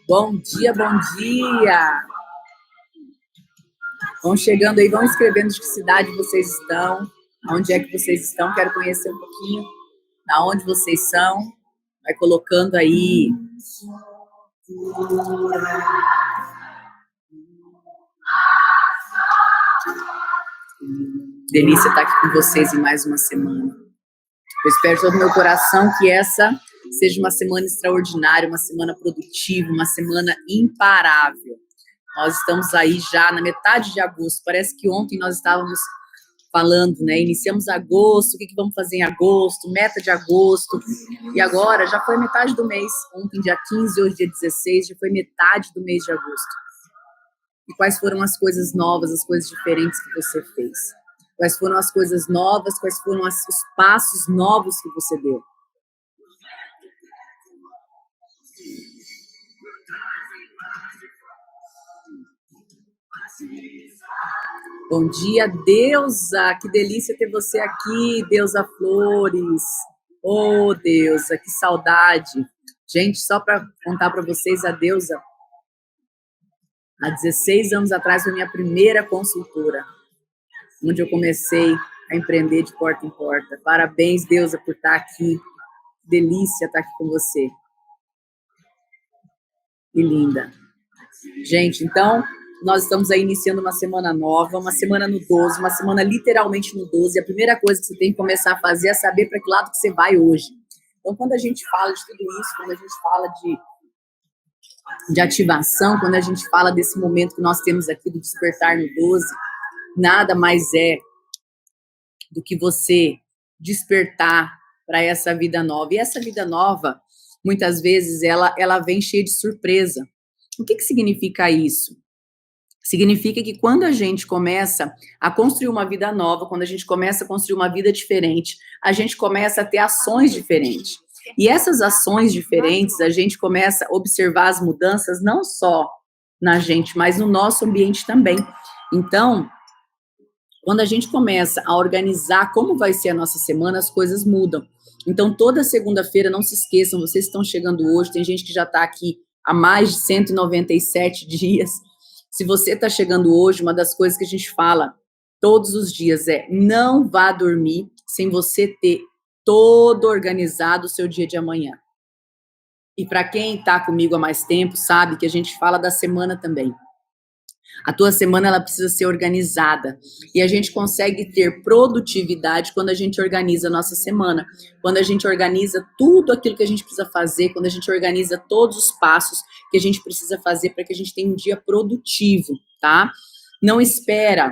Bom dia, bom dia! Vão chegando aí, vão escrevendo de que cidade vocês estão, onde é que vocês estão, quero conhecer um pouquinho da onde vocês são. Vai colocando aí. Delícia estar aqui com vocês em mais uma semana. Eu espero de todo o meu coração que essa seja uma semana extraordinária, uma semana produtiva, uma semana imparável. Nós estamos aí já na metade de agosto. Parece que ontem nós estávamos falando, né? Iniciamos agosto, o que vamos fazer em agosto, meta de agosto. E agora já foi metade do mês. Ontem, dia 15, hoje, dia 16, já foi metade do mês de agosto. E quais foram as coisas novas, as coisas diferentes que você fez? Quais foram as coisas novas, quais foram os passos novos que você deu? Bom dia, Deusa, que delícia ter você aqui, Deusa Flores. Oh, Deusa, que saudade. Gente, só para contar para vocês, a Deusa, há 16 anos atrás, foi minha primeira consultora, onde eu comecei a empreender de porta em porta. Parabéns, Deusa, por estar aqui. Delícia estar aqui com você. Que linda. Gente, então, nós estamos aí iniciando uma semana nova, uma semana no 12, uma semana literalmente no 12. A primeira coisa que você tem que começar a fazer é saber para que lado que você vai hoje. Então, quando a gente fala de tudo isso, quando a gente fala de ativação, quando a gente fala desse momento que nós temos aqui do despertar no 12, nada mais é do que você despertar para essa vida nova. E essa vida nova, muitas vezes, ela vem cheia de surpresa. O que significa isso? Significa que quando a gente começa a construir uma vida nova, quando a gente começa a construir uma vida diferente, a gente começa a ter ações diferentes. E essas ações diferentes, a gente começa a observar as mudanças não só na gente, mas no nosso ambiente também. Então, quando a gente começa a organizar como vai ser a nossa semana, as coisas mudam. Então, toda segunda-feira, não se esqueçam, vocês estão chegando hoje, tem gente que já está aqui há mais de 197 dias. Se você está chegando hoje, uma das coisas que a gente fala todos os dias é: não vá dormir sem você ter todo organizado o seu dia de amanhã. E para quem está comigo há mais tempo, sabe que a gente fala da semana também. A tua semana, ela precisa ser organizada. E a gente consegue ter produtividade quando a gente organiza a nossa semana. Quando a gente organiza tudo aquilo que a gente precisa fazer, quando a gente organiza todos os passos que a gente precisa fazer para que a gente tenha um dia produtivo, tá? Não espere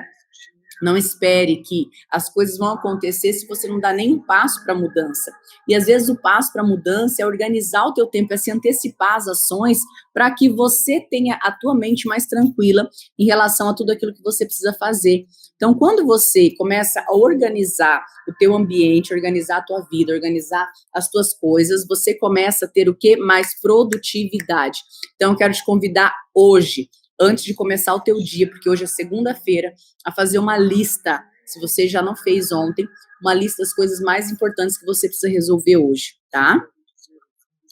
que as coisas vão acontecer se você não dá nem um passo para a mudança. E às vezes o passo para a mudança é organizar o teu tempo, é se antecipar as ações para que você tenha a tua mente mais tranquila em relação a tudo aquilo que você precisa fazer. Então, quando você começa a organizar o teu ambiente, organizar a tua vida, organizar as tuas coisas, você começa a ter o quê? Mais produtividade. Então, eu quero te convidar hoje, antes de começar o teu dia, porque hoje é segunda-feira, a fazer uma lista, se você já não fez ontem, uma lista das coisas mais importantes que você precisa resolver hoje, tá?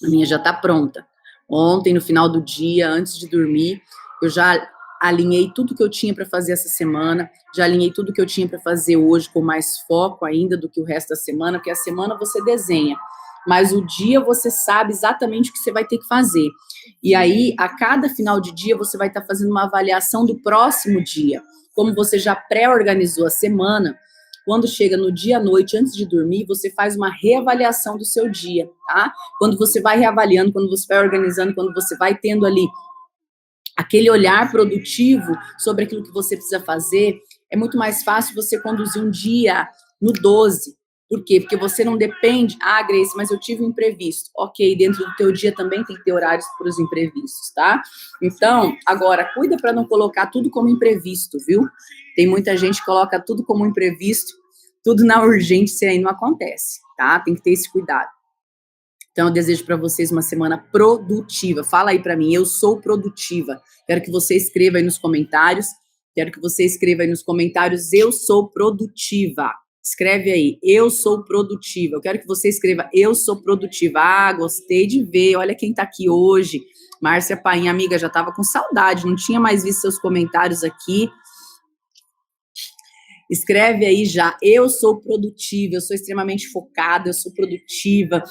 A minha já tá pronta. Ontem, no final do dia, antes de dormir, eu já alinhei tudo que eu tinha para fazer essa semana, já alinhei tudo que eu tinha para fazer hoje, com mais foco ainda do que o resto da semana, porque a semana você desenha, mas o dia você sabe exatamente o que você vai ter que fazer. E aí, a cada final de dia, você vai estar fazendo uma avaliação do próximo dia. Como você já pré-organizou a semana, quando chega no dia à noite, antes de dormir, você faz uma reavaliação do seu dia, tá? Quando você vai reavaliando, quando você vai organizando, quando você vai tendo ali aquele olhar produtivo sobre aquilo que você precisa fazer, é muito mais fácil você conduzir um dia no 12. Por quê? Porque você não depende, Grace, mas eu tive um imprevisto. Ok, dentro do teu dia também tem que ter horários para os imprevistos, tá? Então, agora, cuida para não colocar tudo como imprevisto, viu? Tem muita gente que coloca tudo como imprevisto, tudo na urgência e aí não acontece, tá? Tem que ter esse cuidado. Então, eu desejo para vocês uma semana produtiva. Fala aí para mim, eu sou produtiva. Quero que você escreva aí nos comentários. Eu sou produtiva. Escreve aí, eu sou produtiva. Eu quero que você escreva, eu sou produtiva. Ah, gostei de ver, olha quem tá aqui hoje. Márcia Paim, amiga, já tava com saudade, não tinha mais visto seus comentários aqui. Escreve aí já, eu sou produtiva, eu sou extremamente focada, eu sou produtiva,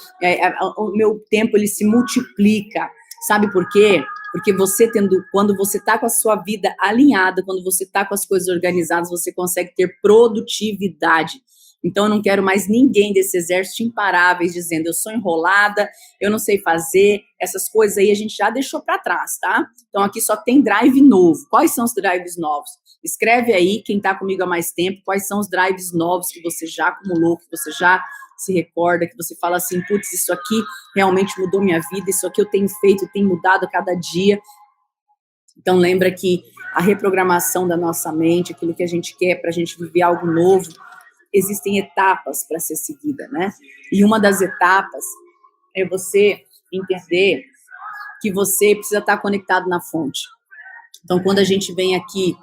o meu tempo ele se multiplica, sabe por quê? Porque quando você está com a sua vida alinhada, quando você está com as coisas organizadas, você consegue ter produtividade. Então, eu não quero mais ninguém desse exército imparáveis dizendo, eu sou enrolada, eu não sei fazer, essas coisas aí a gente já deixou para trás, tá? Então, aqui só tem drive novo. Quais são os drives novos? Escreve aí, quem está comigo há mais tempo, quais são os drives novos que você já acumulou, que você já se recorda, que você fala assim, putz, isso aqui realmente mudou minha vida, isso aqui eu tenho feito, tenho mudado a cada dia. Então, lembra que a reprogramação da nossa mente, aquilo que a gente quer para a gente viver algo novo, existem etapas para ser seguida, né? E uma das etapas é você entender que você precisa estar conectado na fonte. Então, quando a gente vem aqui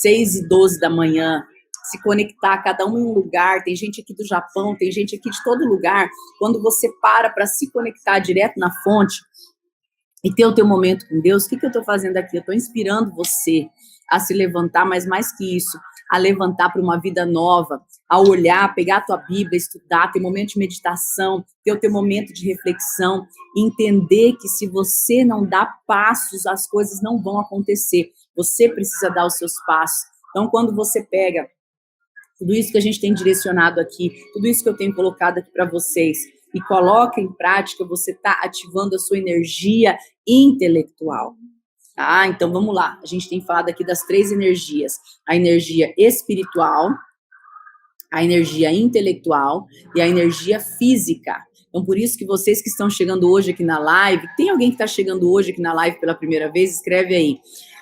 6h12 da manhã, se conectar, cada um em um lugar, tem gente aqui do Japão, tem gente aqui de todo lugar, quando você para se conectar direto na fonte e ter o teu momento com Deus, o que eu estou fazendo aqui? Eu estou inspirando você a se levantar, mas mais que isso, a levantar para uma vida nova, a olhar, pegar a tua Bíblia, estudar, ter momento de meditação, ter o teu momento de reflexão, entender que se você não dá passos, as coisas não vão acontecer. Você precisa dar os seus passos. Então, quando você pega tudo isso que a gente tem direcionado aqui, tudo isso que eu tenho colocado aqui para vocês, e coloca em prática, você está ativando a sua energia intelectual. Tá? Então, vamos lá. A gente tem falado aqui das 3 energias. A energia espiritual, a energia intelectual e a energia física. Então, por isso que vocês que estão chegando hoje aqui na live, tem alguém que está chegando hoje aqui na live pela primeira vez? Escreve aí.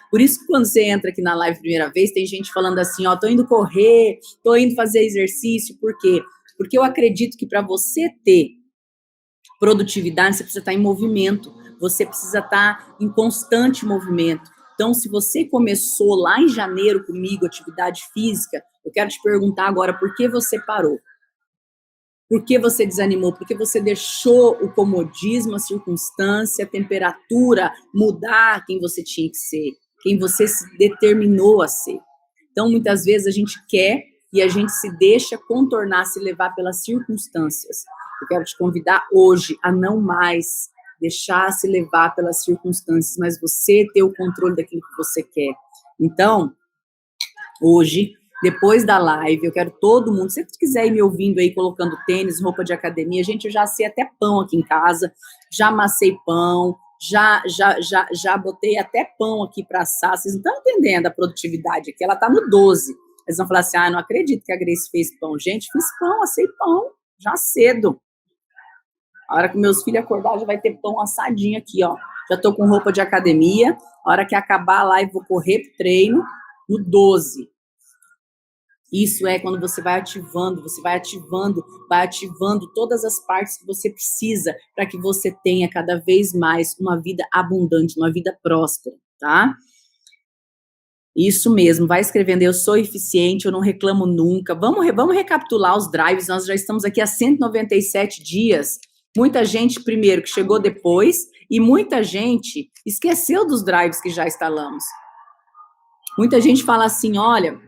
Por isso que quando você entra aqui na live pela primeira vez, tem gente falando assim, ó, tô indo correr, tô indo fazer exercício. Por quê? Porque eu acredito que para você ter produtividade, você precisa estar em movimento, você precisa estar em constante movimento. Então, se você começou lá em janeiro comigo, atividade física, eu quero te perguntar agora, por que você parou? Por que você desanimou? Por que você deixou o comodismo, a circunstância, a temperatura mudar quem você tinha que ser, quem você se determinou a ser? Então, muitas vezes a gente quer e a gente se deixa contornar, se levar pelas circunstâncias. Eu quero te convidar hoje a não mais deixar se levar pelas circunstâncias, mas você ter o controle daquilo que você quer. Então, hoje, depois da live, eu quero todo mundo, se você quiser ir me ouvindo aí, colocando tênis, roupa de academia, gente, eu já sei até pão aqui em casa, já amassei pão, já botei até pão aqui para assar. Vocês não estão entendendo a produtividade aqui, ela está no 12. Eles vão falar assim, não acredito que a Grace fez pão. Gente, fiz pão, assei pão, já cedo. A hora que meus filhos acordar, já vai ter pão assadinho aqui, ó. Já tô com roupa de academia, a hora que acabar a live, vou correr pro treino, no 12. Isso é quando você vai ativando todas as partes que você precisa para que você tenha cada vez mais uma vida abundante, uma vida próspera, tá? Isso mesmo, vai escrevendo, eu sou eficiente, eu não reclamo nunca. Vamos recapitular os drives, nós já estamos aqui há 197 dias. Muita gente, primeiro, que chegou depois, e muita gente esqueceu dos drives que já instalamos. Muita gente fala assim, olha,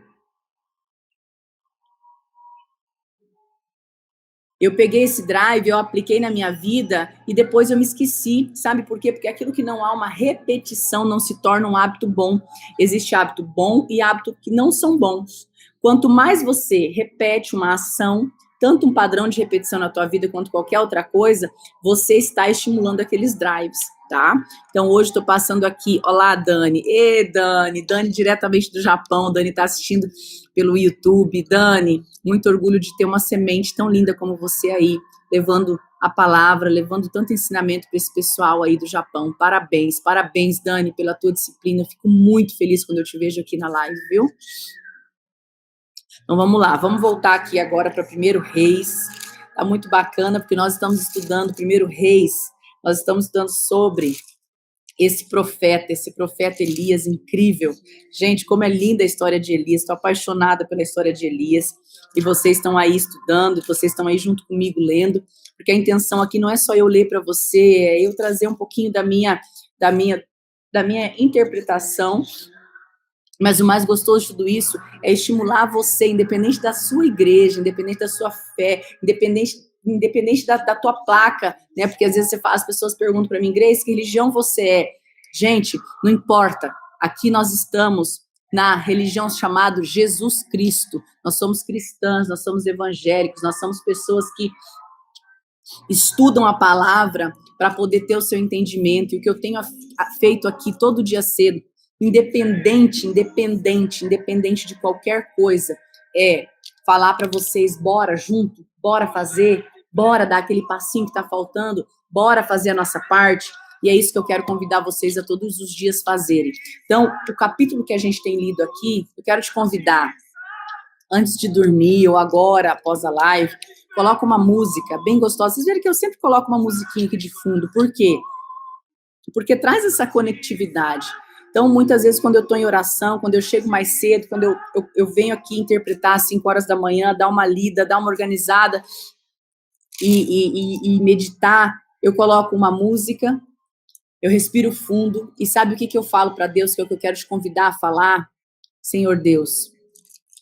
eu peguei esse drive, eu apliquei na minha vida e depois eu me esqueci. Sabe por quê? Porque aquilo que não há uma repetição não se torna um hábito bom. Existe hábito bom e hábito que não são bons. Quanto mais você repete uma ação, tanto um padrão de repetição na tua vida quanto qualquer outra coisa, você está estimulando aqueles drives, tá? Então, hoje estou passando aqui, olá, Dani. Dani diretamente do Japão, Dani está assistindo pelo YouTube. Dani, muito orgulho de ter uma semente tão linda como você aí, levando a palavra, levando tanto ensinamento para esse pessoal aí do Japão. Parabéns, Dani, pela tua disciplina. Eu fico muito feliz quando eu te vejo aqui na live, viu? Então, vamos lá, vamos voltar aqui agora para 1 Reis. Tá muito bacana, porque nós estamos estudando 1 Reis, nós estamos estudando sobre esse profeta Elias, incrível. Gente, como é linda a história de Elias, estou apaixonada pela história de Elias, e vocês estão aí estudando, vocês estão aí junto comigo lendo, porque a intenção aqui não é só eu ler para você, é eu trazer um pouquinho da minha interpretação, mas o mais gostoso de tudo isso é estimular você, independente da sua igreja, independente da sua fé, independente da tua placa, né? Porque às vezes as pessoas perguntam para mim, Grace, que religião você é? Gente, não importa. Aqui nós estamos na religião chamada Jesus Cristo. Nós somos cristãs, nós somos evangélicos, nós somos pessoas que estudam a palavra para poder ter o seu entendimento. E o que eu tenho feito aqui todo dia cedo, independente de qualquer coisa, é falar para vocês, bora junto, bora fazer, bora dar aquele passinho que está faltando, bora fazer a nossa parte. E é isso que eu quero convidar vocês a todos os dias fazerem. Então, o capítulo que a gente tem lido aqui, eu quero te convidar, antes de dormir ou agora, após a live, coloca uma música bem gostosa. Vocês viram que eu sempre coloco uma musiquinha aqui de fundo. Por quê? Porque traz essa conectividade. Então, muitas vezes, quando eu estou em oração, quando eu chego mais cedo, quando eu venho aqui interpretar às 5 horas da manhã, dar uma lida, dar uma organizada e meditar, eu coloco uma música, eu respiro fundo, e sabe o que eu falo para Deus, que é o que eu quero te convidar a falar? Senhor Deus,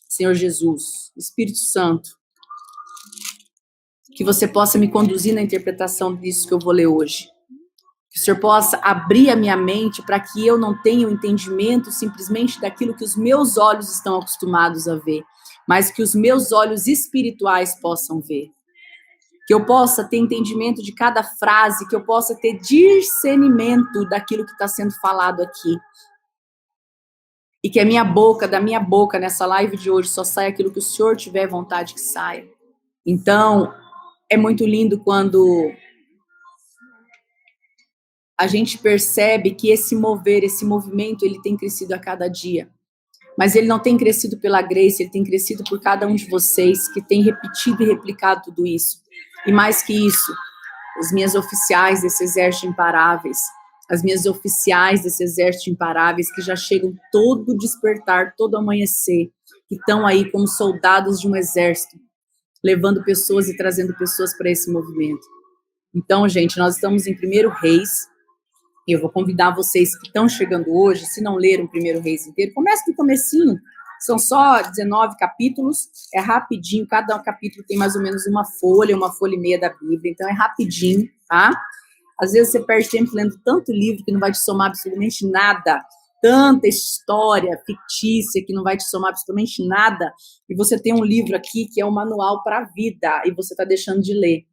Senhor Jesus, Espírito Santo, que você possa me conduzir na interpretação disso que eu vou ler hoje. Que o Senhor possa abrir a minha mente para que eu não tenha o entendimento simplesmente daquilo que os meus olhos estão acostumados a ver, mas que os meus olhos espirituais possam ver. Que eu possa ter entendimento de cada frase, que eu possa ter discernimento daquilo que está sendo falado aqui. E que da minha boca, nessa live de hoje, só saia aquilo que o Senhor tiver vontade que saia. Então, é muito lindo quando a gente percebe que esse movimento, ele tem crescido a cada dia. Mas ele não tem crescido pela Grace, ele tem crescido por cada um de vocês que tem repetido e replicado tudo isso. E mais que isso, as minhas oficiais desse exército imparáveis, que já chegam todo despertar, todo amanhecer, que estão aí como soldados de um exército, levando pessoas e trazendo pessoas para esse movimento. Então, gente, nós estamos em 1 Reis, e eu vou convidar vocês que estão chegando hoje, se não leram 1 Reis inteiro, comece do comecinho, são só 19 capítulos, é rapidinho, cada capítulo tem mais ou menos uma folha e meia da Bíblia, então é rapidinho, tá? Às vezes você perde tempo lendo tanto livro que não vai te somar absolutamente nada, tanta história fictícia que não vai te somar absolutamente nada, e você tem um livro aqui que é um manual para a vida, e você está deixando de ler.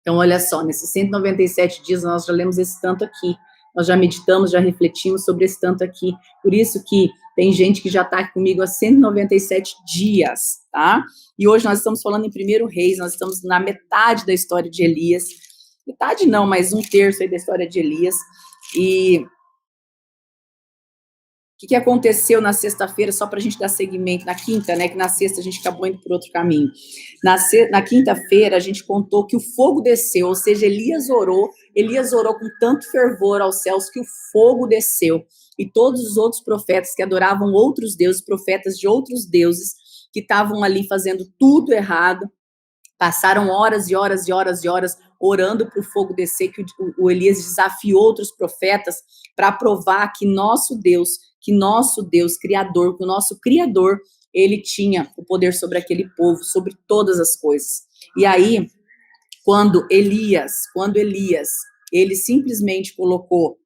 Então, olha só, nesses 197 dias nós já lemos esse tanto aqui, nós já meditamos, já refletimos sobre esse tanto aqui, por isso que tem gente que já está comigo há 197 dias, tá? E hoje nós estamos falando em 1 Reis, nós estamos na metade da história de Elias, metade não, mas 1/3 aí da história de Elias, e o que aconteceu na sexta-feira, só para a gente dar seguimento, na quinta, né, que na sexta a gente acabou indo por outro caminho. Na quinta-feira a gente contou que o fogo desceu, ou seja, Elias orou com tanto fervor aos céus que o fogo desceu, e todos os outros profetas que adoravam outros deuses, profetas de outros deuses, que estavam ali fazendo tudo errado, passaram horas e horas e horas e horas orando para o fogo descer, que o Elias desafiou outros profetas para provar que nosso Deus Criador, que o nosso Criador, ele tinha o poder sobre aquele povo, sobre todas as coisas. E aí, quando Elias, ele simplesmente colocou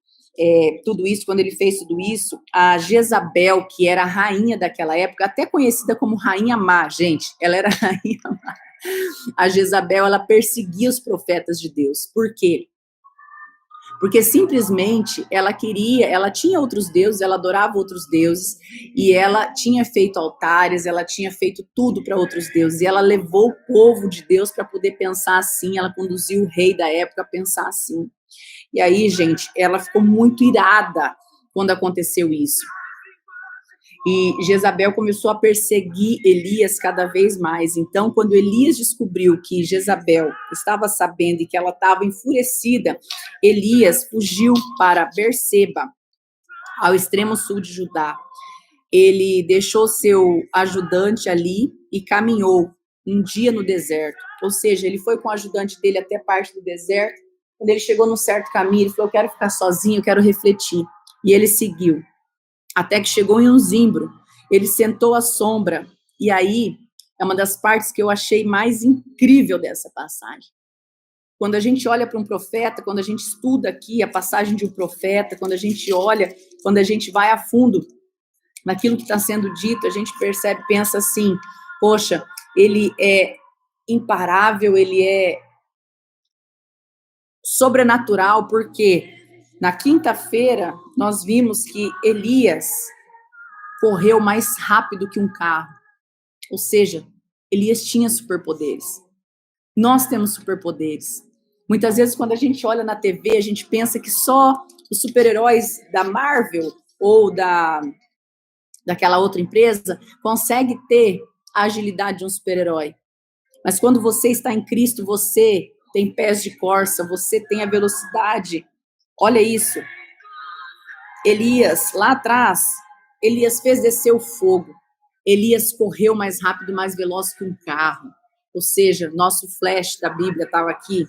tudo isso, quando ele fez tudo isso, a Jezabel, que era a rainha daquela época, até conhecida como Rainha Má, gente, ela era Rainha Má. A Jezabel, ela perseguia os profetas de Deus. Por quê? Porque simplesmente ela tinha outros deuses, ela adorava outros deuses, e ela tinha feito altares, ela tinha feito tudo para outros deuses, e ela levou o povo de Deus para poder pensar assim, ela conduziu o rei da época a pensar assim. E aí, gente, ela ficou muito irada quando aconteceu isso. E Jezabel começou a perseguir Elias cada vez mais. Então, quando Elias descobriu que Jezabel estava sabendo e que ela estava enfurecida, Elias fugiu para Berseba, ao extremo sul de Judá. Ele deixou seu ajudante ali e caminhou um dia no deserto. Ou seja, ele foi com o ajudante dele até parte do deserto. Quando ele chegou num certo caminho, ele falou: eu quero ficar sozinho, eu quero refletir. E ele seguiu, até que chegou em um zimbro. Ele sentou à sombra. E aí, é uma das partes que eu achei mais incrível dessa passagem. Quando a gente olha para um profeta, quando a gente estuda aqui a passagem de um profeta, quando a gente olha, quando a gente vai a fundo naquilo que está sendo dito, a gente percebe, pensa assim, poxa, ele é imparável, ele é sobrenatural, porque na quinta-feira nós vimos que Elias correu mais rápido que um carro, ou seja, Elias tinha superpoderes. Nós temos superpoderes. Muitas vezes, quando a gente olha na TV, a gente pensa que só os super-heróis da Marvel ou daquela outra empresa consegue ter a agilidade de um super-herói. Mas quando você está em Cristo, você tem pés de corça, você tem a velocidade. Olha isso. Elias, lá atrás, Elias fez descer o fogo. Elias correu mais rápido, mais veloz que um carro. Ou seja, nosso flash da Bíblia estava aqui.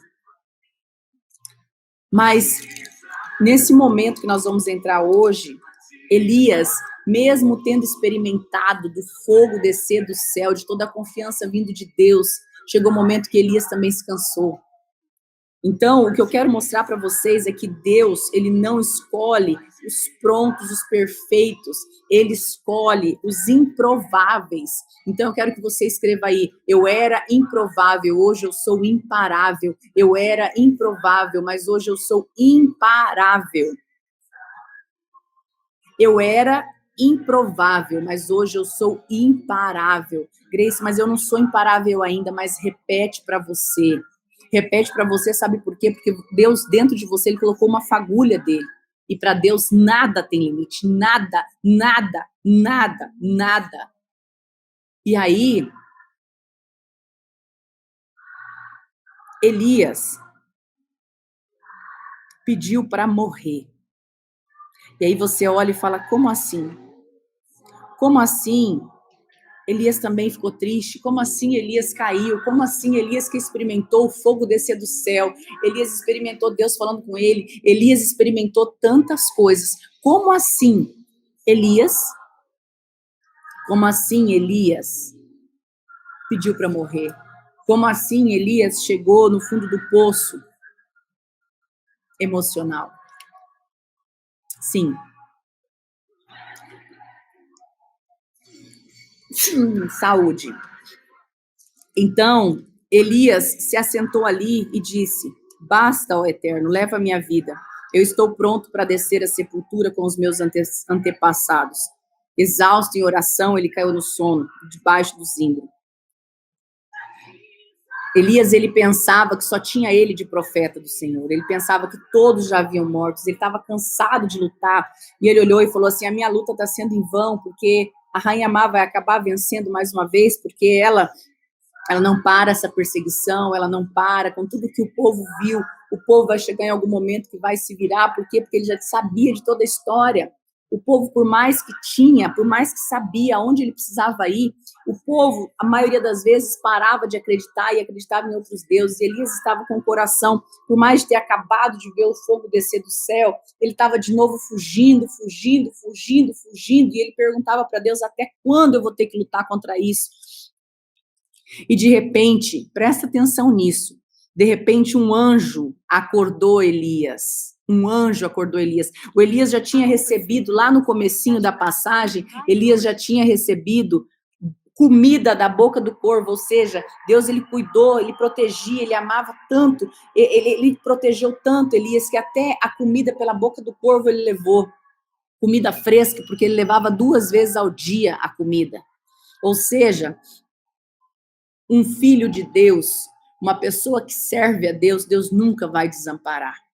Mas, nesse momento que nós vamos entrar hoje, Elias, mesmo tendo experimentado do fogo descer do céu, de toda a confiança vindo de Deus, chegou o momento que Elias também se cansou. Então, o que eu quero mostrar para vocês é que Deus, ele não escolhe os prontos, os perfeitos, ele escolhe os improváveis. Então, eu quero que você escreva aí: eu era improvável, hoje eu sou imparável. Eu era improvável, mas hoje eu sou imparável. Eu era improvável, mas hoje eu sou imparável. Grace, mas eu não sou imparável ainda, mas repete para você. Repete para você, sabe por quê? Porque Deus, dentro de você, ele colocou uma fagulha dele. E para Deus nada tem limite, nada, nada, nada, nada. E aí, Elias pediu para morrer. E aí você olha e fala: como assim? Como assim? Elias também ficou triste. Como assim Elias caiu? Como assim Elias que experimentou o fogo descer do céu? Elias experimentou Deus falando com ele. Elias experimentou tantas coisas. Como assim Elias? Como assim Elias pediu para morrer? Como assim Elias chegou no fundo do poço emocional? Sim. Saúde. Então, Elias se assentou ali e disse: basta, ó Eterno, leva a minha vida. Eu estou pronto para descer à sepultura com os meus antepassados. Exausto em oração, ele caiu no sono, debaixo do zimbro. Elias, ele pensava que só tinha ele de profeta do Senhor. Ele pensava que todos já haviam mortos. Ele estava cansado de lutar. E ele olhou e falou assim: a minha luta está sendo em vão, porque a rainha má vai acabar vencendo mais uma vez, porque ela não para essa perseguição, ela não para com tudo que o povo viu. O povo vai chegar em algum momento que vai se virar. Por quê? Porque ele já sabia de toda a história. O povo, por mais que tinha, por mais que sabia aonde ele precisava ir, o povo, a maioria das vezes, parava de acreditar e acreditava em outros deuses. Elias estava com o coração, por mais de ter acabado de ver o fogo descer do céu, ele estava de novo fugindo, e ele perguntava para Deus: até quando eu vou ter que lutar contra isso? E de repente, presta atenção nisso, de repente um anjo acordou Elias. Um anjo acordou Elias. O Elias já tinha recebido, lá no comecinho da passagem, Elias já tinha recebido comida da boca do corvo, ou seja, Deus, ele cuidou, ele protegia, ele amava tanto, ele protegeu tanto Elias, que até a comida pela boca do corvo ele levou. Comida fresca, porque ele levava 2 vezes ao dia a comida. Ou seja, um filho de Deus, uma pessoa que serve a Deus, Deus nunca vai desamparar.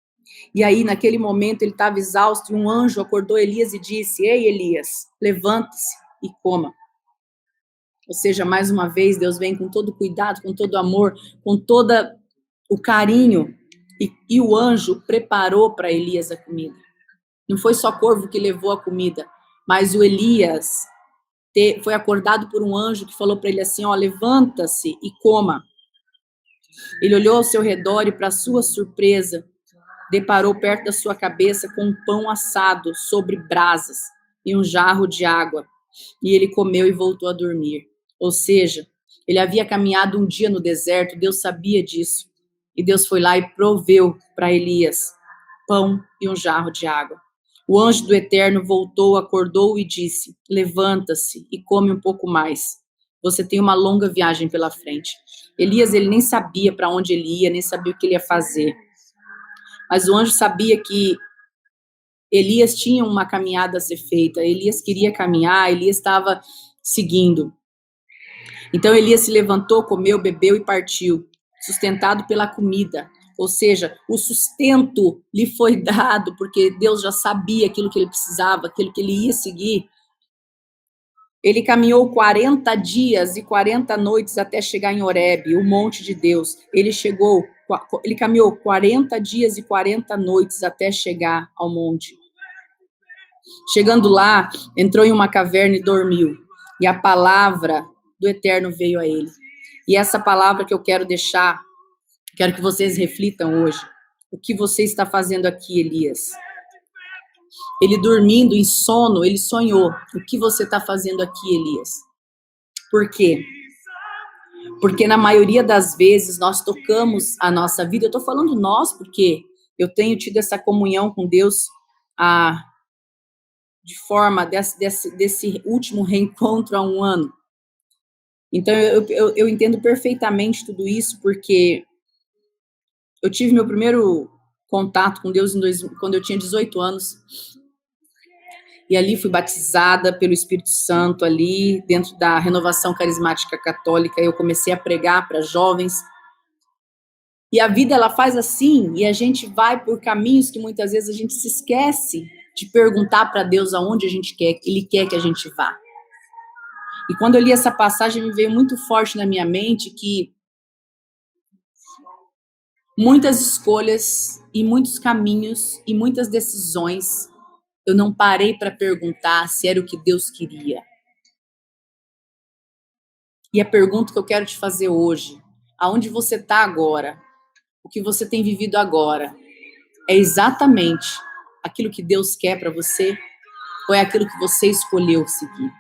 E aí, naquele momento, ele estava exausto e um anjo acordou Elias e disse: ei, Elias, levante-se, e coma. Ou seja, mais uma vez, Deus vem com todo cuidado, com todo amor, com todo o carinho, e o anjo preparou para Elias a comida. Não foi só corvo que levou a comida, mas o Elias foi acordado por um anjo que falou para ele assim, ó, levanta-se e coma. Ele olhou ao seu redor e, para sua surpresa, deparou perto da sua cabeça com um pão assado sobre brasas e um jarro de água. E ele comeu e voltou a dormir. Ou seja, ele havia caminhado um dia no deserto, Deus sabia disso. E Deus foi lá e proveu para Elias pão e um jarro de água. O anjo do Eterno voltou, acordou e disse, levanta-se e come um pouco mais. Você tem uma longa viagem pela frente. Elias, ele nem sabia para onde ele ia, nem sabia o que ele ia fazer. Mas o anjo sabia que Elias tinha uma caminhada a ser feita. Elias queria caminhar, Elias estava seguindo. Então Elias se levantou, comeu, bebeu e partiu, sustentado pela comida. Ou seja, o sustento lhe foi dado, porque Deus já sabia aquilo que ele precisava, aquilo que ele ia seguir. Ele caminhou 40 dias e 40 noites até chegar em Horebe, o monte de Deus. Ele caminhou 40 dias e 40 noites até chegar ao monte. Chegando lá, entrou em uma caverna e dormiu. E a palavra do Eterno veio a ele. E essa palavra que eu quero deixar, quero que vocês reflitam hoje. O que você está fazendo aqui, Elias? Ele dormindo em sono, ele sonhou. O que você está fazendo aqui, Elias? Por quê? Porque na maioria das vezes nós tocamos a nossa vida. Eu estou falando nós porque eu tenho tido essa comunhão com Deus de forma desse último reencontro há um ano. Então eu entendo perfeitamente tudo isso, porque eu tive meu primeiro contato com Deus quando eu tinha 18 anos. E ali fui batizada pelo Espírito Santo, ali dentro da Renovação Carismática Católica. Eu comecei a pregar para jovens. E a vida, ela faz assim, e a gente vai por caminhos que muitas vezes a gente se esquece de perguntar para Deus aonde Ele quer que a gente vá. E quando eu li essa passagem, me veio muito forte na minha mente que muitas escolhas e muitos caminhos e muitas decisões eu não parei para perguntar se era o que Deus queria. E a pergunta que eu quero te fazer hoje, aonde você está agora, o que você tem vivido agora, é exatamente aquilo que Deus quer para você ou é aquilo que você escolheu seguir?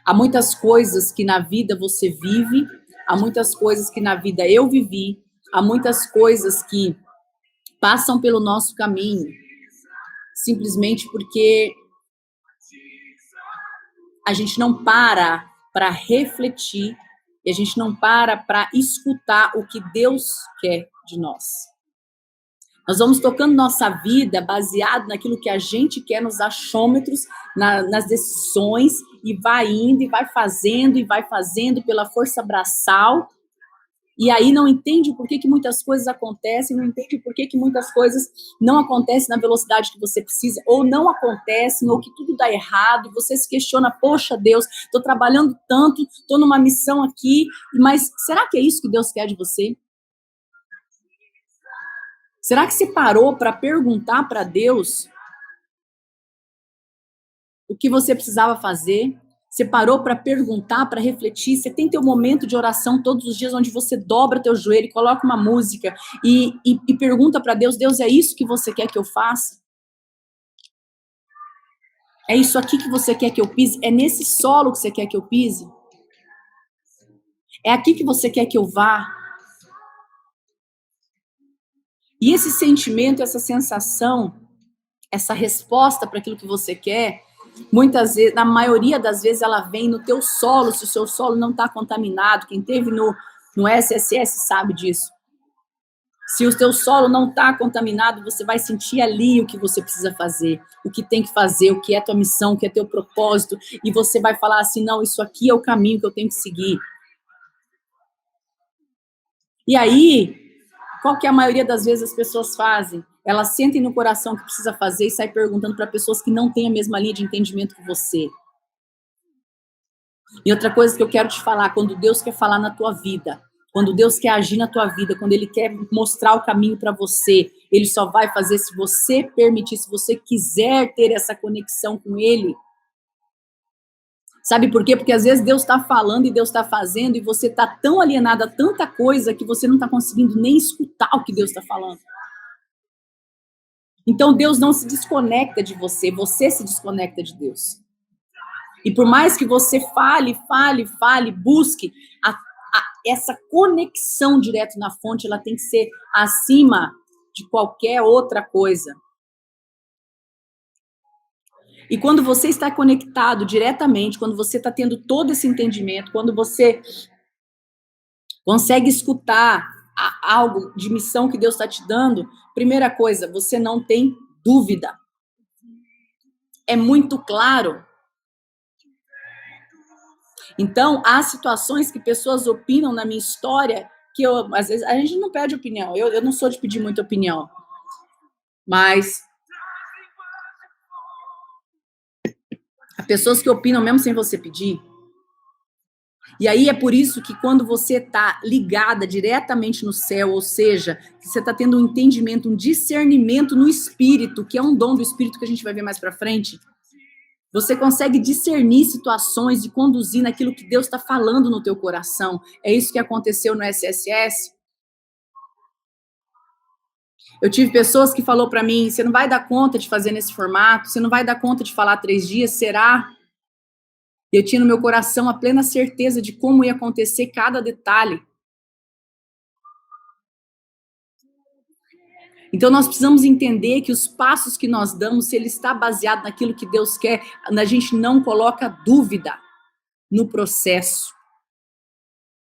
Há muitas coisas que na vida você vive, há muitas coisas que na vida eu vivi, há muitas coisas que passam pelo nosso caminho, simplesmente porque a gente não para refletir e a gente não para escutar o que Deus quer de nós. Nós vamos tocando nossa vida baseado naquilo que a gente quer, nos achômetros, nas decisões, e vai indo, e vai fazendo pela força braçal, e aí não entende por que muitas coisas acontecem, não entende por que muitas coisas não acontecem na velocidade que você precisa, ou não acontecem, ou que tudo dá errado, e você se questiona, poxa Deus, estou trabalhando tanto, estou numa missão aqui, mas será que é isso que Deus quer de você? Será que você parou para perguntar para Deus o que você precisava fazer? Você parou para perguntar, para refletir? Você tem teu momento de oração todos os dias onde você dobra teu joelho, coloca uma música e pergunta para Deus, Deus, é isso que você quer que eu faça? É isso aqui que você quer que eu pise? É nesse solo que você quer que eu pise? É aqui que você quer que eu vá? E esse sentimento, essa sensação, essa resposta para aquilo que você quer, muitas vezes, na maioria das vezes, ela vem no teu solo, se o seu solo não está contaminado. Quem teve no SSS sabe disso. Se o teu solo não está contaminado, você vai sentir ali o que você precisa fazer, o que tem que fazer, o que é tua missão, o que é teu propósito, e você vai falar assim, não, isso aqui é o caminho que eu tenho que seguir. E aí, qual que é a maioria das vezes as pessoas fazem? Elas sentem no coração o que precisa fazer e saem perguntando para pessoas que não têm a mesma linha de entendimento que você. E outra coisa que eu quero te falar, quando Deus quer falar na tua vida, quando Deus quer agir na tua vida, quando Ele quer mostrar o caminho para você, Ele só vai fazer se você permitir, se você quiser ter essa conexão com Ele. Sabe por quê? Porque às vezes Deus está falando e Deus está fazendo e você está tão alienado a tanta coisa que você não está conseguindo nem escutar o que Deus está falando. Então Deus não se desconecta de você, você se desconecta de Deus. E por mais que você fale, busque, essa conexão direto na fonte, ela tem que ser acima de qualquer outra coisa. E quando você está conectado diretamente, quando você está tendo todo esse entendimento, quando você consegue escutar algo de missão que Deus está te dando, primeira coisa, você não tem dúvida. É muito claro. Então, há situações que pessoas opinam na minha história que eu, às vezes, a gente não pede opinião. Eu não sou de pedir muita opinião. Mas há pessoas que opinam mesmo sem você pedir. E aí é por isso que quando você está ligada diretamente no céu, ou seja, que você está tendo um entendimento, um discernimento no espírito, que é um dom do espírito que a gente vai ver mais para frente, você consegue discernir situações e conduzir naquilo que Deus está falando no teu coração. É isso que aconteceu no SSS. Eu tive pessoas que falou para mim, você não vai dar conta de fazer nesse formato, você não vai dar conta de falar 3 dias, será? Eu tinha no meu coração a plena certeza de como ia acontecer cada detalhe. Então nós precisamos entender que os passos que nós damos, se ele está baseado naquilo que Deus quer, a gente não coloca dúvida no processo.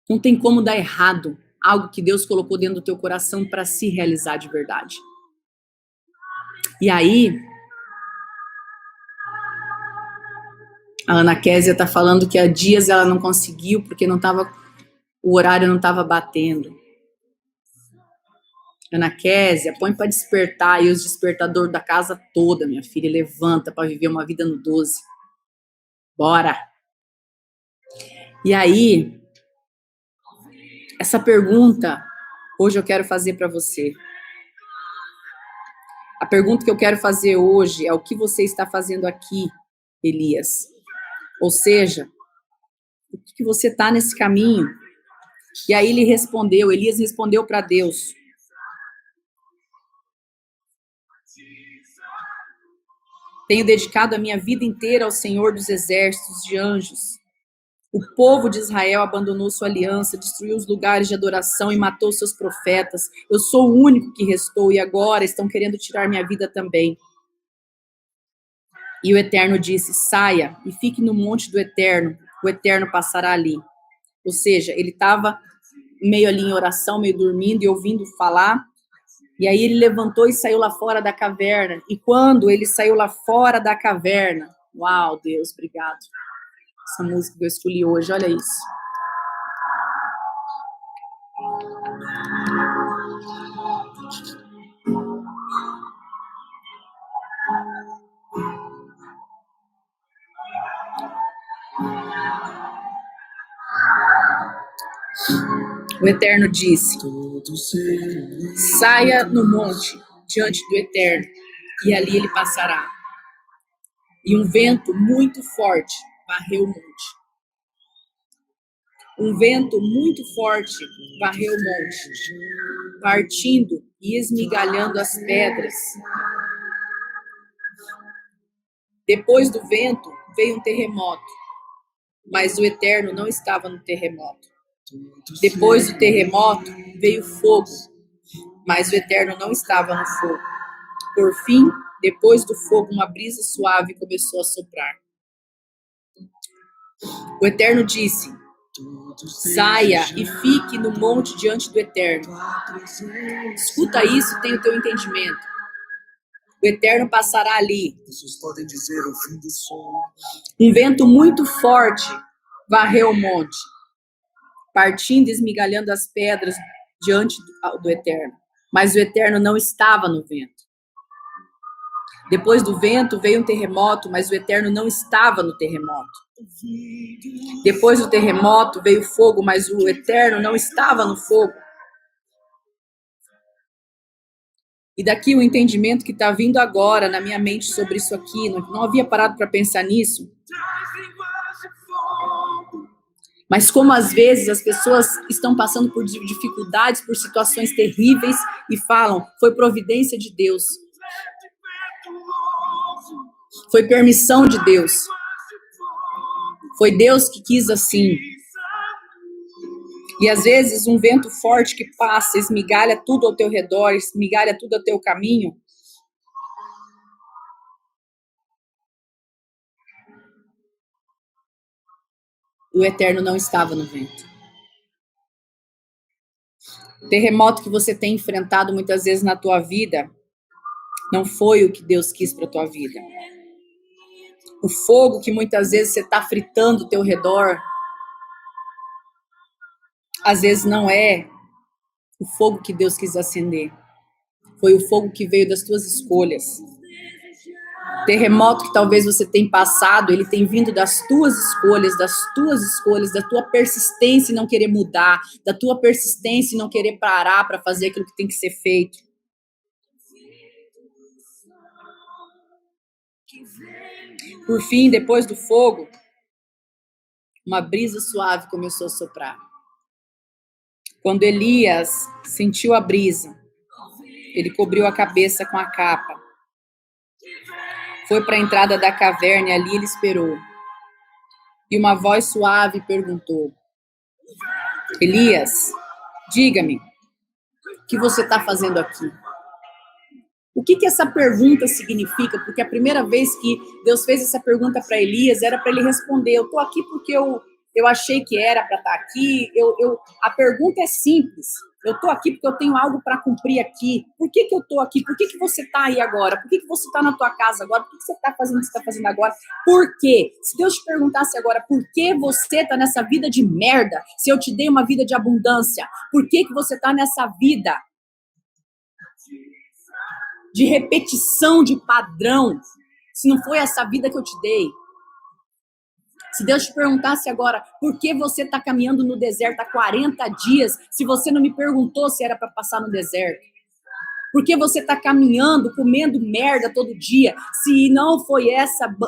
Não tem como dar errado algo que Deus colocou dentro do teu coração para se realizar de verdade. E aí, a Ana Késia está falando que há dias ela não conseguiu porque o horário não estava batendo. Ana Késia, põe para despertar aí os despertadores da casa toda, minha filha, levanta para viver uma vida no 12. Bora! E aí, essa pergunta, hoje eu quero fazer para você. A pergunta que eu quero fazer hoje é o que você está fazendo aqui, Elias? Ou seja, o que você está nesse caminho? E aí Elias respondeu para Deus. Tenho dedicado a minha vida inteira ao Senhor dos exércitos de anjos. O povo de Israel abandonou sua aliança, destruiu os lugares de adoração e matou seus profetas. Eu sou o único que restou e agora estão querendo tirar minha vida também. E o Eterno disse, saia e fique no monte do Eterno, o Eterno passará ali. Ou seja, ele estava meio ali em oração, meio dormindo e ouvindo falar, e aí ele levantou e saiu lá fora da caverna, e quando ele saiu lá fora da caverna, uau, Deus, obrigado, essa música que eu escolhi hoje, olha isso. O Eterno disse, saia no monte diante do Eterno, e ali ele passará. E um vento muito forte varreu o monte. Um vento muito forte varreu o monte, partindo e esmigalhando as pedras. Depois do vento veio um terremoto, mas o Eterno não estava no terremoto. Depois do terremoto veio fogo, mas o Eterno não estava no fogo. Por fim, depois do fogo, uma brisa suave começou a soprar. O Eterno disse, saia e fique no monte diante do Eterno. Escuta isso, tenha o teu entendimento. O Eterno passará ali. Um vento muito forte varreu o monte, partindo e esmigalhando as pedras diante do Eterno. Mas o Eterno não estava no vento. Depois do vento veio um terremoto, mas o Eterno não estava no terremoto. Depois do terremoto veio fogo, mas o Eterno não estava no fogo. E daqui o entendimento que está vindo agora na minha mente sobre isso aqui, não havia parado para pensar nisso. Mas como às vezes as pessoas estão passando por dificuldades, por situações terríveis e falam, foi providência de Deus. Foi permissão de Deus. Foi Deus que quis assim. E às vezes um vento forte que passa, esmigalha tudo ao teu redor, esmigalha tudo ao teu caminho. O Eterno não estava no vento. O terremoto que você tem enfrentado muitas vezes na tua vida não foi o que Deus quis para tua vida. O fogo que muitas vezes você está fritando ao teu redor, às vezes não é o fogo que Deus quis acender. Foi o fogo que veio das tuas escolhas. O terremoto que talvez você tenha passado, ele tem vindo das tuas escolhas, da tua persistência em não querer mudar, da tua persistência em não querer parar para fazer aquilo que tem que ser feito. Por fim, depois do fogo, uma brisa suave começou a soprar. Quando Elias sentiu a brisa, ele cobriu a cabeça com a capa. Foi para a entrada da caverna e ali ele esperou. E uma voz suave perguntou: Elias, diga-me, o que você está fazendo aqui? O que essa pergunta significa? Porque a primeira vez que Deus fez essa pergunta para Elias era para ele responder: eu estou aqui porque eu achei que era para estar aqui. A pergunta é simples. Eu estou aqui porque eu tenho algo para cumprir aqui. Por que eu estou aqui? Por que você está aí agora? Por que você está na tua casa agora? Por que você está fazendo o que você está fazendo agora? Por quê? Se Deus te perguntasse agora, por que você está nessa vida de merda? Se eu te dei uma vida de abundância, por que você está nessa vida de repetição de padrão, se não foi essa vida que eu te dei? Se Deus te perguntasse agora, por que você está caminhando no deserto há 40 dias, se você não me perguntou se era para passar no deserto? Por que você está caminhando, comendo merda todo dia, se não foi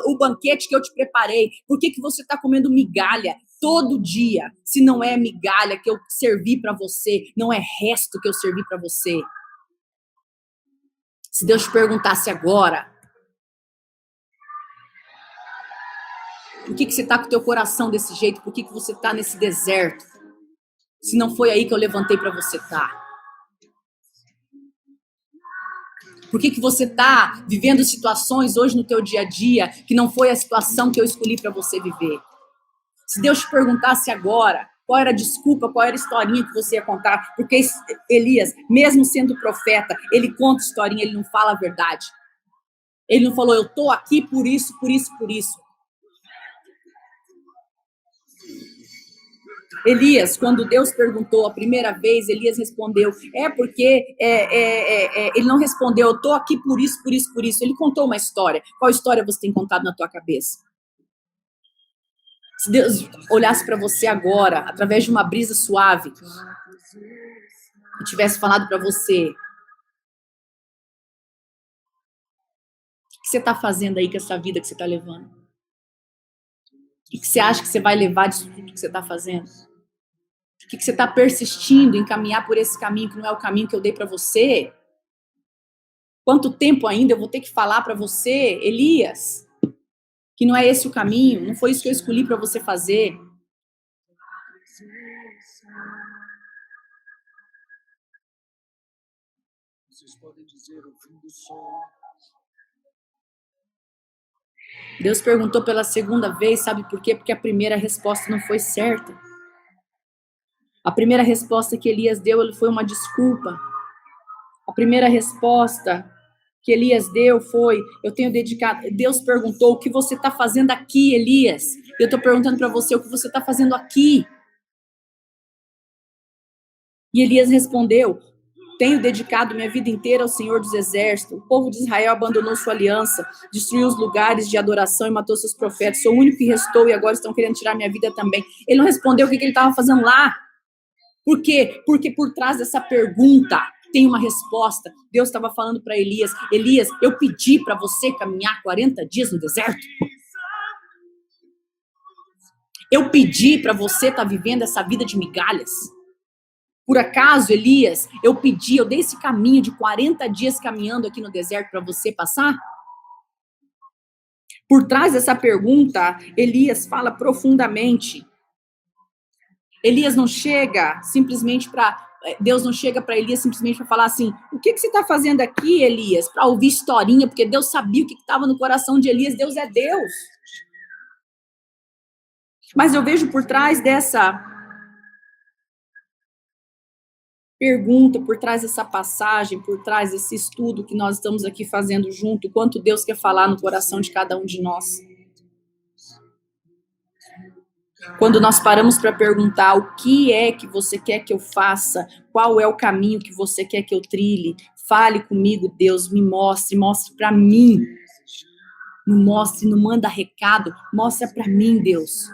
o banquete que eu te preparei? Por que você está comendo migalha todo dia, se não é migalha que eu servi para você, não é resto que eu servi para você? Se Deus te perguntasse agora, por que você está com o teu coração desse jeito? Por que você está nesse deserto? Se não foi aí que eu levantei para você estar. Por que você está vivendo situações hoje no teu dia a dia que não foi a situação que eu escolhi para você viver? Se Deus te perguntasse agora, qual era a desculpa, qual era a historinha que você ia contar? Porque Elias, mesmo sendo profeta, ele conta historinha, ele não fala a verdade. Ele não falou, eu estou aqui por isso, por isso, por isso. Elias, quando Deus perguntou a primeira vez, Elias respondeu, porque ele não respondeu, eu estou aqui por isso, por isso, por isso. Ele contou uma história. Qual história você tem contado na tua cabeça? Se Deus olhasse para você agora, através de uma brisa suave, e tivesse falado para você, o que você está fazendo aí com essa vida que você está levando? O que você acha que você vai levar disso tudo que você está fazendo? O que você está persistindo em caminhar por esse caminho que não é o caminho que eu dei para você? Quanto tempo ainda eu vou ter que falar para você, Elias, que não é esse o caminho, não foi isso que eu escolhi para você fazer? Vocês podem dizer o fim do som. Deus perguntou pela segunda vez, sabe por quê? Porque a primeira resposta não foi certa. A primeira resposta que Elias deu, foi uma desculpa. A primeira resposta que Elias deu foi, eu tenho dedicado... Deus perguntou, o que você está fazendo aqui, Elias? Eu estou perguntando para você, o que você está fazendo aqui? E Elias respondeu, Tenho dedicado minha vida inteira ao Senhor dos Exércitos. O povo de Israel abandonou sua aliança, destruiu os lugares de adoração e matou seus profetas. Sou o único que restou e agora estão querendo tirar minha vida também. Ele não respondeu o que ele estava fazendo lá. Por quê? Porque por trás dessa pergunta tem uma resposta. Deus estava falando para Elias: Elias, eu pedi para você caminhar 40 dias no deserto. Eu pedi para você estar vivendo essa vida de migalhas. Por acaso, Elias, eu dei esse caminho de 40 dias caminhando aqui no deserto para você passar? Por trás dessa pergunta, Elias fala profundamente. Elias não chega simplesmente Deus não chega para Elias simplesmente para falar assim: o que você está fazendo aqui, Elias? Para ouvir historinha, porque Deus sabia o que estava no coração de Elias. Deus é Deus. Mas eu vejo por trás dessa pergunta, por trás dessa passagem, por trás desse estudo que nós estamos aqui fazendo junto, quanto Deus quer falar no coração de cada um de nós. Quando nós paramos para perguntar o que é que você quer que eu faça, qual é o caminho que você quer que eu trilhe, fale comigo, Deus, me mostre para mim. Não mostre, não manda recado, mostra para mim, Deus.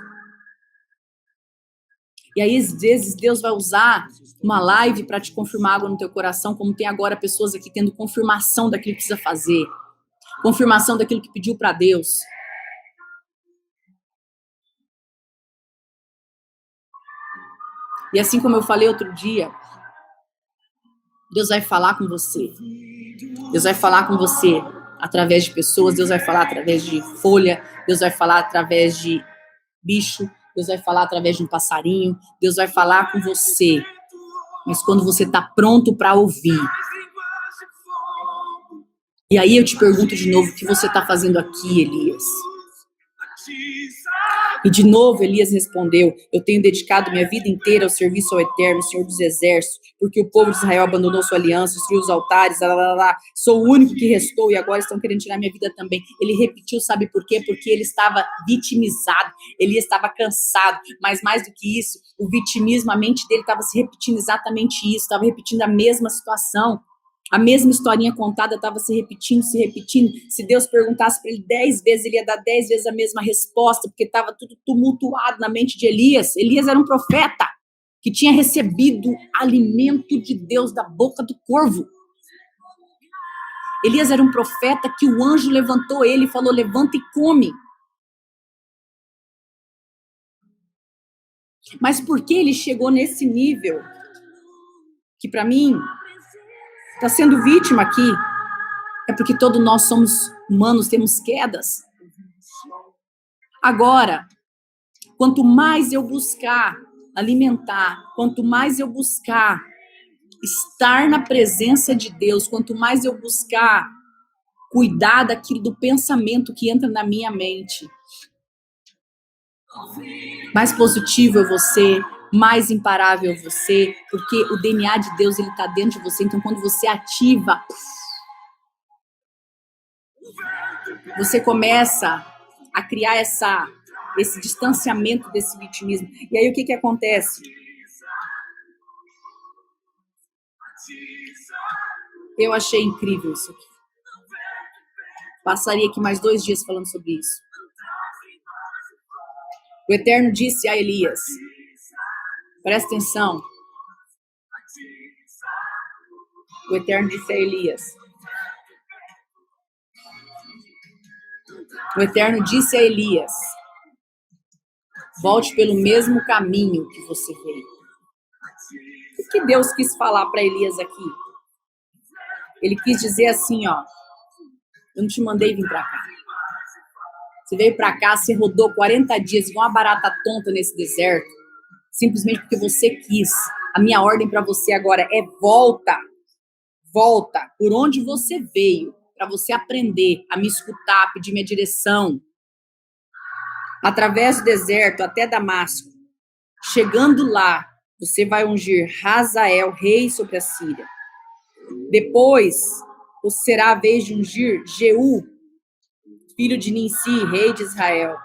E aí, às vezes, Deus vai usar uma live para te confirmar algo no teu coração, como tem agora pessoas aqui tendo confirmação daquilo que precisa fazer, confirmação daquilo que pediu para Deus. E assim como eu falei outro dia, Deus vai falar com você. Deus vai falar com você através de pessoas, Deus vai falar através de folha, Deus vai falar através de bicho, Deus vai falar através de um passarinho, Deus vai falar com você. Mas quando você está pronto para ouvir. E aí eu te pergunto de novo, o que você está fazendo aqui, Elias? E de novo Elias respondeu: eu tenho dedicado minha vida inteira ao serviço ao Eterno, Senhor dos Exércitos, porque o povo de Israel abandonou sua aliança, destruiu os altares, sou o único que restou e agora estão querendo tirar minha vida também. Ele repetiu, sabe por quê? Porque ele estava vitimizado, ele estava cansado, mas mais do que isso, o vitimismo, a mente dele estava se repetindo exatamente isso, estava repetindo a mesma situação. A mesma historinha contada estava se repetindo, se repetindo. Se Deus perguntasse para ele 10 vezes, ele ia dar 10 vezes a mesma resposta, porque estava tudo tumultuado na mente de Elias. Elias era um profeta que tinha recebido alimento de Deus da boca do corvo. Elias era um profeta que o anjo levantou ele e falou: levanta e come. Mas por que ele chegou nesse nível? Que para mim está sendo vítima aqui. É porque todos nós somos humanos, temos quedas. Agora, quanto mais eu buscar alimentar, quanto mais eu buscar estar na presença de Deus, quanto mais eu buscar cuidar daquilo do pensamento que entra na minha mente, mais positivo é você, mais imparável é você, porque o DNA de Deus, ele está dentro de você. Então, quando você ativa, você começa a criar esse distanciamento desse vitimismo. E aí, o que acontece? Eu achei incrível isso aqui. Passaria aqui mais 2 dias falando sobre isso. O Eterno disse a Elias, presta atenção. O Eterno disse a Elias. O Eterno disse a Elias, volte pelo mesmo caminho que você veio. O que Deus quis falar para Elias aqui? Ele quis dizer assim, ó, eu não te mandei vir para cá. Você veio para cá, você rodou 40 dias igual uma barata tonta nesse deserto, simplesmente porque você quis. A minha ordem para você agora é volta. Volta por onde você veio, para você aprender a me escutar, pedir minha direção. Através do deserto até Damasco. Chegando lá, você vai ungir Hazael, rei sobre a Síria. Depois, será a vez de ungir Jeú, filho de Ninsi, rei de Israel.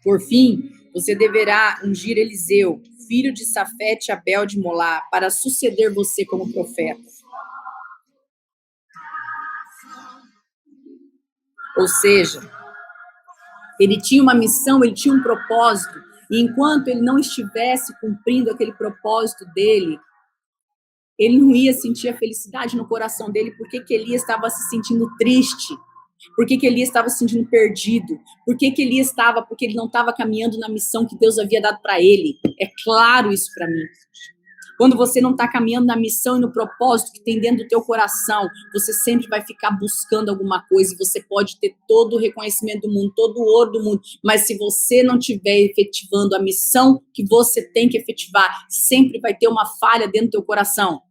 Por fim, Você deverá ungir Eliseu, filho de Safete Abel de Molá, para suceder você como profeta. Ou seja, ele tinha uma missão, ele tinha um propósito, e enquanto ele não estivesse cumprindo aquele propósito dele, ele não ia sentir a felicidade no coração dele. Por que Elias estava se sentindo triste? Por que Elias estava se sentindo perdido? Por que Elias estava? Porque ele não estava caminhando na missão que Deus havia dado para ele. É claro isso para mim. Quando você não está caminhando na missão e no propósito que tem dentro do teu coração, você sempre vai ficar buscando alguma coisa, e você pode ter todo o reconhecimento do mundo, todo o ouro do mundo, mas se você não estiver efetivando a missão que você tem que efetivar, sempre vai ter uma falha dentro do teu coração.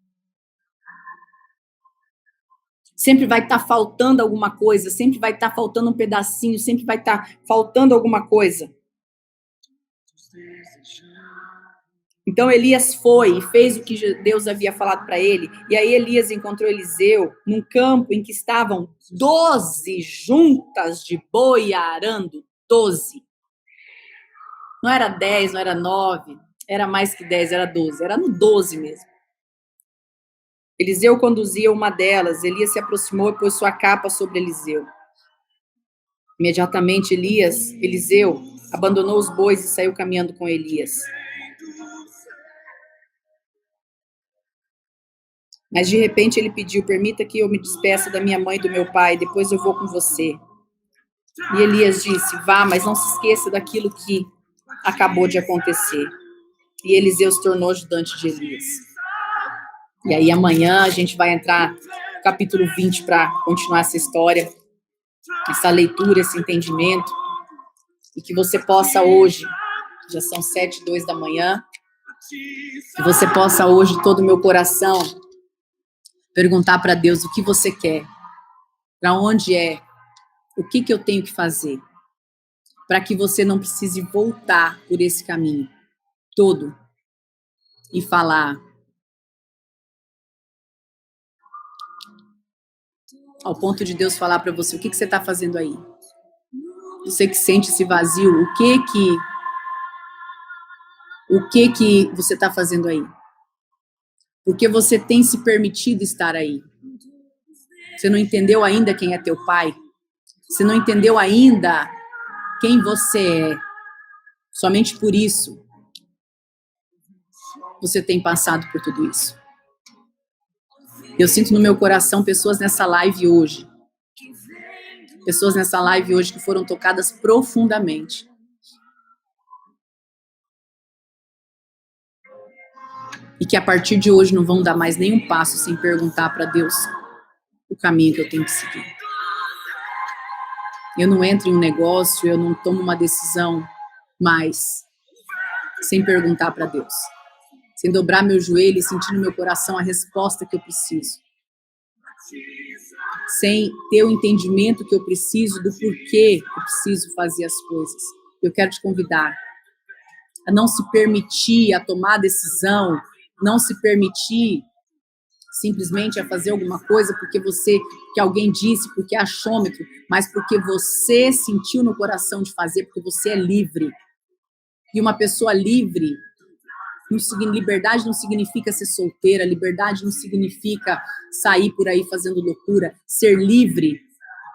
Sempre vai estar faltando alguma coisa, sempre vai estar faltando um pedacinho, sempre vai estar faltando alguma coisa. Então Elias foi e fez o que Deus havia falado para ele. E aí Elias encontrou Eliseu num campo em que estavam 12 juntas de boi arando. 12. Não era 10, não era 9, era mais que 10, era 12. Era no 12 mesmo. Eliseu conduzia uma delas. Elias se aproximou e pôs sua capa sobre Eliseu. Imediatamente Eliseu abandonou os bois e saiu caminhando com Elias. Mas de repente ele pediu: permita que eu me despeça da minha mãe e do meu pai, depois eu vou com você. E Elias disse: vá, mas não se esqueça daquilo que acabou de acontecer. E Eliseu se tornou ajudante de Elias. E aí amanhã a gente vai entrar no capítulo 20 para continuar essa história, essa leitura, esse entendimento, e que você possa hoje, já são 7:02 da manhã, que você possa hoje, todo o meu coração, perguntar para Deus o que você quer, para onde é, o que eu tenho que fazer, para que você não precise voltar por esse caminho todo e falar: ao ponto de Deus falar para você: o que você está fazendo aí? Você que sente esse vazio, o que você está fazendo aí? Porque você tem se permitido estar aí. Você não entendeu ainda quem é teu pai? Você não entendeu ainda quem você é? Somente por isso você tem passado por tudo isso. Eu sinto no meu coração pessoas nessa live hoje. Pessoas nessa live hoje que foram tocadas profundamente. E que a partir de hoje não vão dar mais nenhum passo sem perguntar para Deus o caminho que eu tenho que seguir. Eu não entro em um negócio, eu não tomo uma decisão mais sem perguntar para Deus. Sem dobrar meu joelho e sentir no meu coração a resposta que eu preciso. Sem ter o entendimento que eu preciso do porquê eu preciso fazer as coisas. Eu quero te convidar a não se permitir a tomar decisão, não se permitir simplesmente a fazer alguma coisa que alguém disse, porque é achômetro, mas porque você sentiu no coração de fazer, porque você é livre. E uma pessoa livre, liberdade não significa ser solteira, liberdade não significa sair por aí fazendo loucura. Ser livre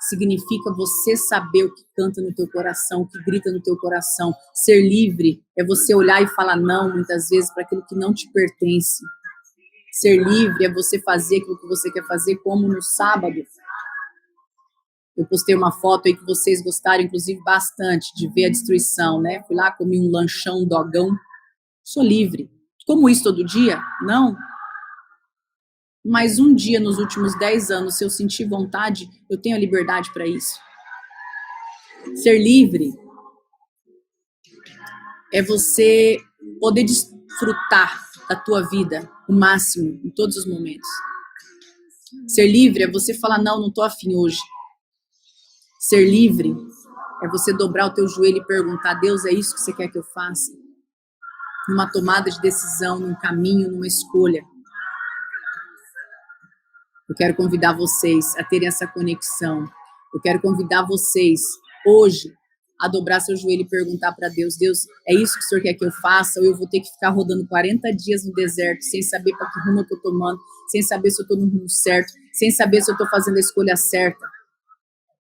significa você saber o que canta no teu coração, o que grita no teu coração. Ser livre é você olhar e falar não, muitas vezes, para aquilo que não te pertence. Ser livre é você fazer aquilo que você quer fazer, como no sábado. Eu postei uma foto aí que vocês gostaram, inclusive, bastante, de ver a destruição, né? Fui lá, comi um lanchão, um dogão. Sou livre. Como isso todo dia? Não. Mas um dia nos últimos 10 anos, se eu sentir vontade, eu tenho a liberdade para isso. Ser livre é você poder desfrutar da tua vida o máximo, em todos os momentos. Ser livre é você falar: não, não tô afim hoje. Ser livre é você dobrar o teu joelho e perguntar: Deus, é isso que você quer que eu faça? Numa tomada de decisão, num caminho, numa escolha. Eu quero convidar vocês a terem essa conexão. Eu quero convidar vocês hoje a dobrar seu joelho e perguntar para Deus, Deus, é isso que o Senhor quer que eu faça? Ou eu vou ter que ficar rodando 40 dias no deserto, sem saber para que rumo eu estou tomando, sem saber se eu estou no rumo certo, sem saber se eu estou fazendo a escolha certa.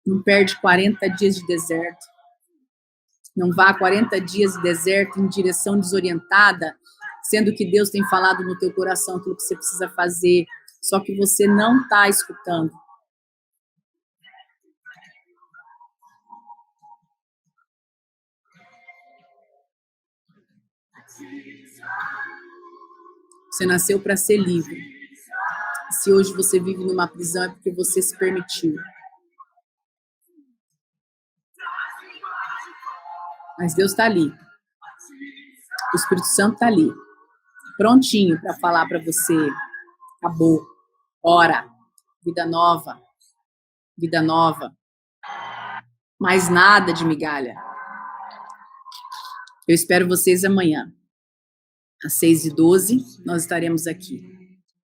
Não perde 40 dias de deserto. Não vá 40 dias de deserto em direção desorientada, sendo que Deus tem falado no teu coração aquilo que você precisa fazer, só que você não está escutando. Você nasceu para ser livre. Se hoje você vive numa prisão é porque você se permitiu. Mas Deus está ali. O Espírito Santo está ali. Prontinho para falar para você. Acabou. Ora. Vida nova. Vida nova. Mais nada de migalha. Eu espero vocês amanhã. Às 6h12, nós estaremos aqui.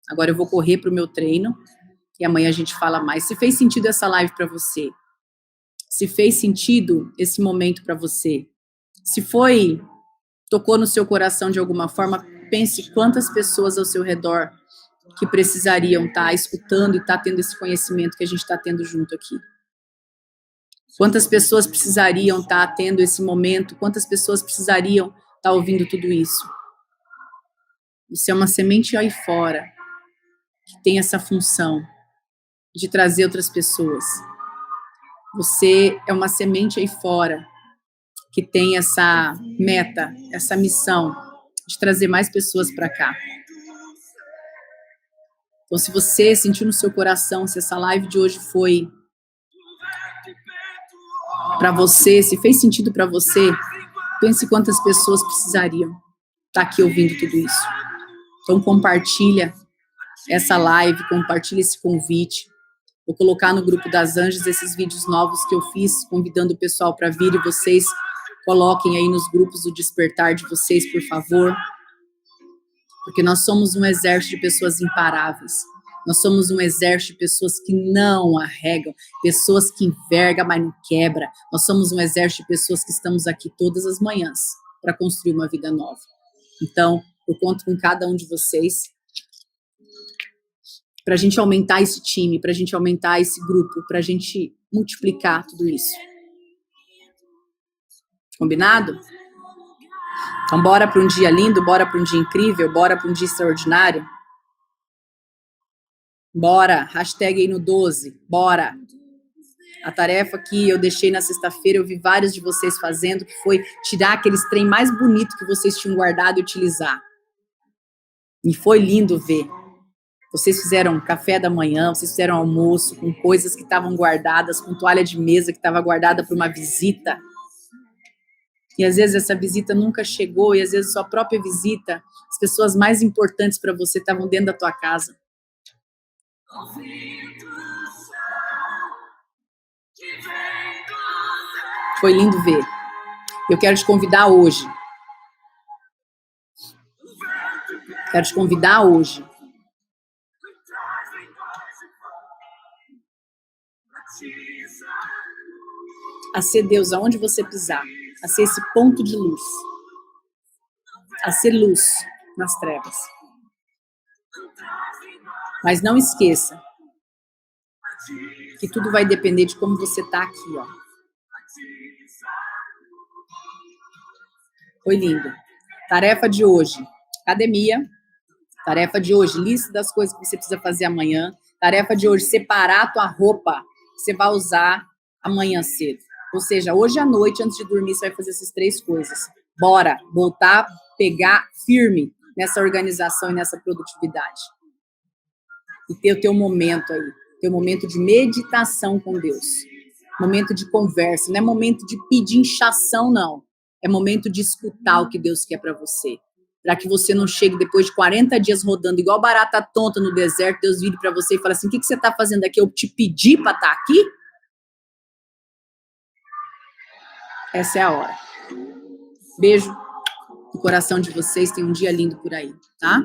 Agora eu vou correr para o meu treino e amanhã a gente fala mais. Se fez sentido essa live para você, se fez sentido esse momento para você, se tocou no seu coração de alguma forma, pense quantas pessoas ao seu redor que precisariam estar escutando e estar tendo esse conhecimento que a gente está tendo junto aqui. Quantas pessoas precisariam estar tendo esse momento, quantas pessoas precisariam estar ouvindo tudo isso. Você é uma semente aí fora, que tem essa função de trazer outras pessoas. Você é uma semente aí fora, que tem essa meta, essa missão de trazer mais pessoas para cá. Então, se você sentiu no seu coração, se essa live de hoje foi para você, se fez sentido para você, pense quantas pessoas precisariam estar aqui ouvindo tudo isso. Então, compartilha essa live, compartilha esse convite. Vou colocar no grupo das Anjas esses vídeos novos que eu fiz, convidando o pessoal para vir, e vocês coloquem aí nos grupos o despertar de vocês, por favor. Porque nós somos um exército de pessoas imparáveis. Nós somos um exército de pessoas que não arregam, pessoas que envergam, mas não quebra. Nós somos um exército de pessoas que estamos aqui todas as manhãs para construir uma vida nova. Então, eu conto com cada um de vocês para a gente aumentar esse time, para a gente aumentar esse grupo, para a gente multiplicar tudo isso. Combinado? Então, bora para um dia lindo, bora para um dia incrível, bora para um dia extraordinário. Bora, hashtag aí no 12, bora. A tarefa que eu deixei na sexta-feira, eu vi vários de vocês fazendo, que foi tirar aqueles trem mais bonito que vocês tinham guardado e utilizar. E foi lindo ver. Vocês fizeram café da manhã, vocês fizeram almoço com coisas que estavam guardadas, com toalha de mesa que estava guardada para uma visita. E às vezes essa visita nunca chegou, e às vezes sua própria visita, as pessoas mais importantes para você estavam dentro da tua casa. Foi lindo ver. Eu quero te convidar hoje. Quero te convidar hoje a ser Deus aonde você pisar, a ser esse ponto de luz, a ser luz nas trevas. Mas não esqueça que tudo vai depender de como você tá aqui, ó. Foi lindo. Tarefa de hoje, academia. Tarefa de hoje, lista das coisas que você precisa fazer amanhã. Tarefa de hoje, separar a tua roupa que você vai usar amanhã cedo. Ou seja, hoje à noite, antes de dormir, você vai fazer essas 3 coisas. Bora voltar, pegar firme nessa organização e nessa produtividade. E ter o teu momento aí, teu momento de meditação com Deus. Momento de conversa, não é momento de pedir inchação, não. É momento de escutar o que Deus quer para você. Para que você não chegue depois de 40 dias rodando igual barata tonta no deserto, Deus vire para você e fala assim, o que você está fazendo aqui? Eu te pedi para estar aqui? Essa é a hora. Beijo no coração de vocês, tem um dia lindo por aí, tá?